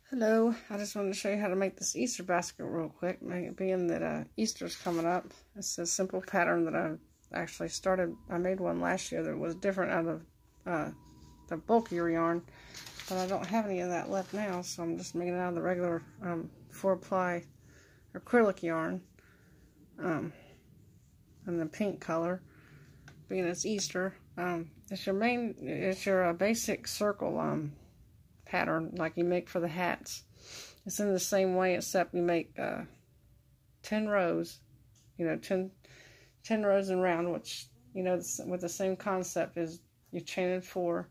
Hello, I just wanted to show you how to make this Easter basket real quick, being that Easter's coming up. It's a simple pattern that I actually started. I made one last year that was different out of the bulkier yarn, but I don't have any of that left now, so I'm just making it out of the regular 4-ply acrylic yarn in the pink color, being it's Easter. It's your basic circle pattern like you make for the hats. It's in the same way, except you make 10 rows, 10 rows in round, which, with the same concept is you chain in 4,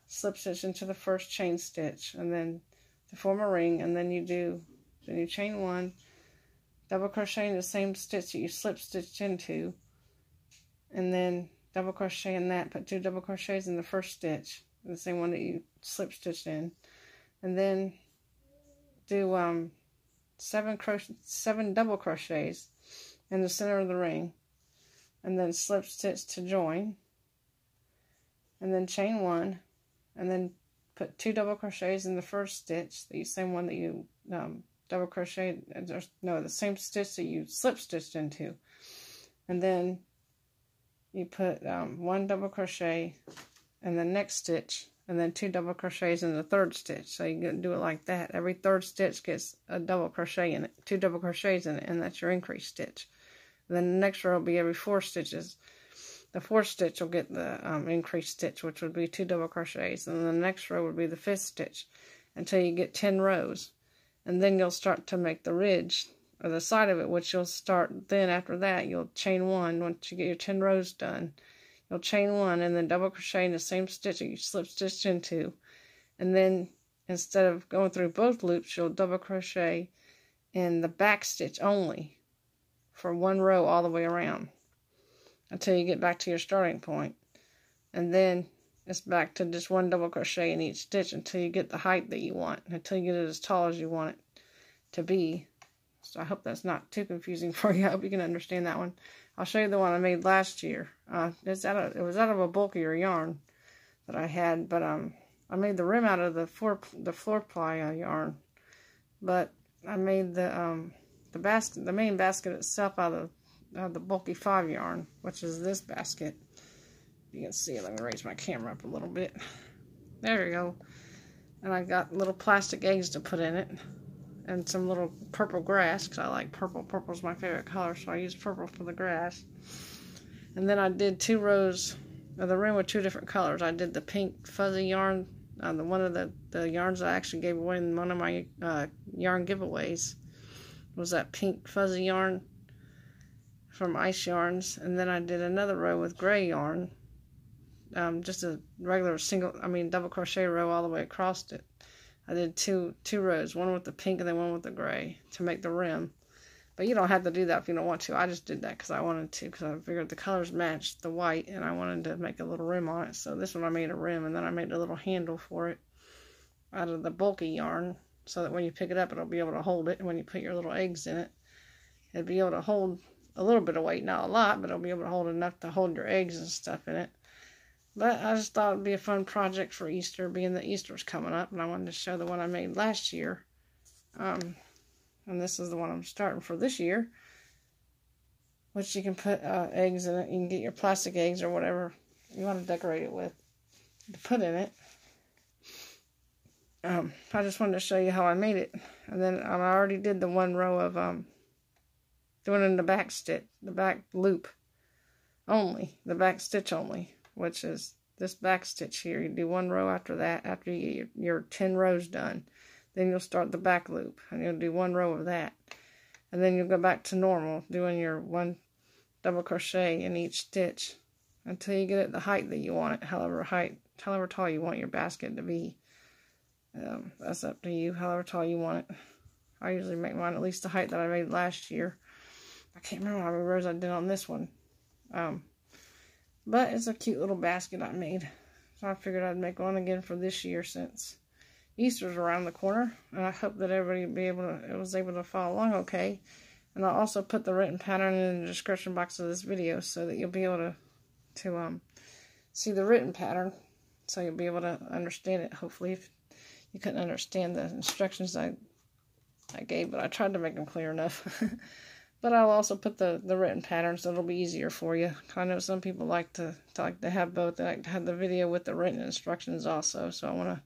slip stitch into the first chain stitch, and then to form a ring, and then you chain 1, double crochet in the same stitch that you slip stitched into, and then double crochet in that, put 2 double crochets in the first stitch, the same one that you slip stitched in, and then do 7 double crochets in the center of the ring, and then slip stitch to join, and then chain 1, and then put 2 double crochets in the first stitch, the same one that you double crochet, the same stitch that you slip stitched into, and then you put 1 double crochet in the next stitch, and then 2 double crochets in the third stitch. So you can do it like that. Every third stitch gets a double crochet in it, 2 double crochets in it, and that's your increase stitch. And then the next row will be every 4 stitches. The 4th stitch will get the increase stitch, which would be 2 double crochets, and then the next row would be the 5th stitch, until you get 10 rows. And then you'll start to make the ridge, or the side of it, which you'll start, then after that, you'll chain 1. Once you get your 10 rows done, you'll chain 1 and then double crochet in the same stitch that you slip stitched into. And then instead of going through both loops, you'll double crochet in the back stitch only for 1 row all the way around until you get back to your starting point. And then it's back to just 1 double crochet in each stitch until you get the height that you want, until you get it as tall as you want it to be. So I hope that's not too confusing for you. I hope you can understand that one. I'll show you the one I made last year. It was out of a bulkier yarn that I had, but I made the rim out of the 4-ply yarn. But I made the main basket itself out of the bulky 5 yarn, which is this basket. You can see it. Let me raise my camera up a little bit. There you go. And I got little plastic eggs to put in it, and some little purple grass, because I like purple. Purple's my favorite color, so I used purple for the grass. And then I did 2 rows of the rim with 2 different colors. I did the pink fuzzy yarn, one of the yarns I actually gave away in one of my yarn giveaways was that pink fuzzy yarn from Ice Yarns. And then I did another row with gray yarn, just a regular double crochet row all the way across it. I did two rows, one with the pink and then one with the gray to make the rim. But you don't have to do that if you don't want to. I just did that because I wanted to, because I figured the colors matched the white, and I wanted to make a little rim on it. So this one I made a rim, and then I made a little handle for it out of the bulky yarn, so that when you pick it up, it'll be able to hold it. And when you put your little eggs in it, it'll be able to hold a little bit of weight, not a lot, but it'll be able to hold enough to hold your eggs and stuff in it. But I just thought it would be a fun project for Easter, being that Easter's coming up, and I wanted to show the one I made last year. And this is the one I'm starting for this year, which you can put eggs in it. You can get your plastic eggs or whatever you want to decorate it with to put in it. I just wanted to show you how I made it. And then I already did the 1 row of doing in the back stitch, the back loop only, the back stitch only, which is this back stitch here. You do 1 row after that, after you get your 10 rows done. Then you'll start the back loop, and you'll do 1 row of that. And then you'll go back to normal, doing your 1 double crochet in each stitch until you get it the height that you want it, however tall you want your basket to be. That's up to you, however tall you want it. I usually make mine at least the height that I made last year. I can't remember how many rows I did on this one. But it's a cute little basket I made. So I figured I'd make one again for this year since Easter's around the corner. And I hope that everybody was able to follow along okay. And I'll also put the written pattern in the description box of this video so that you'll be able to see the written pattern. So you'll be able to understand it, hopefully, if you couldn't understand the instructions I gave, but I tried to make them clear enough. But I'll also put the written pattern so it'll be easier for you. I know some people like to have both. They like to have the video with the written instructions also. So I want to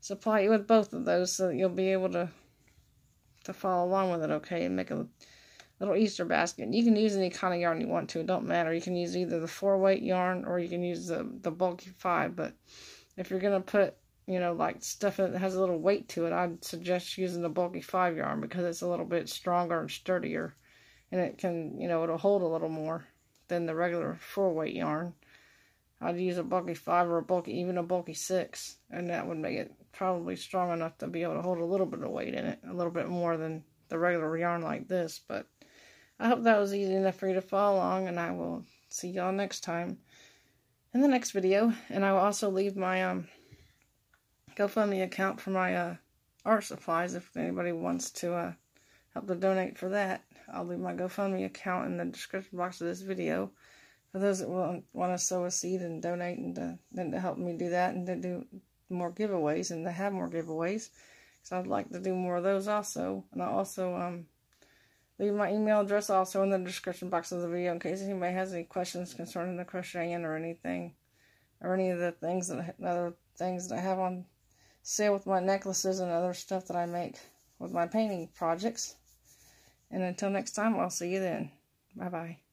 supply you with both of those so that you'll be able to follow along with it, okay, and make a little Easter basket. You can use any kind of yarn you want to. It don't matter. You can use either the 4-weight yarn or you can use the bulky 5. But if you're going to put, you know, like stuff that has a little weight to it, I'd suggest using the bulky 5 yarn because it's a little bit stronger and sturdier. And it can, you know, it'll hold a little more than the regular 4-weight yarn. I'd use a bulky 5 or even a bulky 6. And that would make it probably strong enough to be able to hold a little bit of weight in it. A little bit more than the regular yarn like this. But I hope that was easy enough for you to follow along. And I will see y'all next time in the next video. And I will also leave my GoFundMe account for my art supplies if anybody wants to help to donate for that. I'll leave my GoFundMe account in the description box of this video for those that want to sow a seed and donate and then to help me do that and to do more giveaways and to have more giveaways. So I'd like to do more of those also. And I'll also leave my email address also in the description box of the video in case anybody has any questions concerning the crocheting or anything, or any of the things that I have on sale with my necklaces and other stuff that I make with my painting projects. And until next time, I'll see you then. Bye-bye.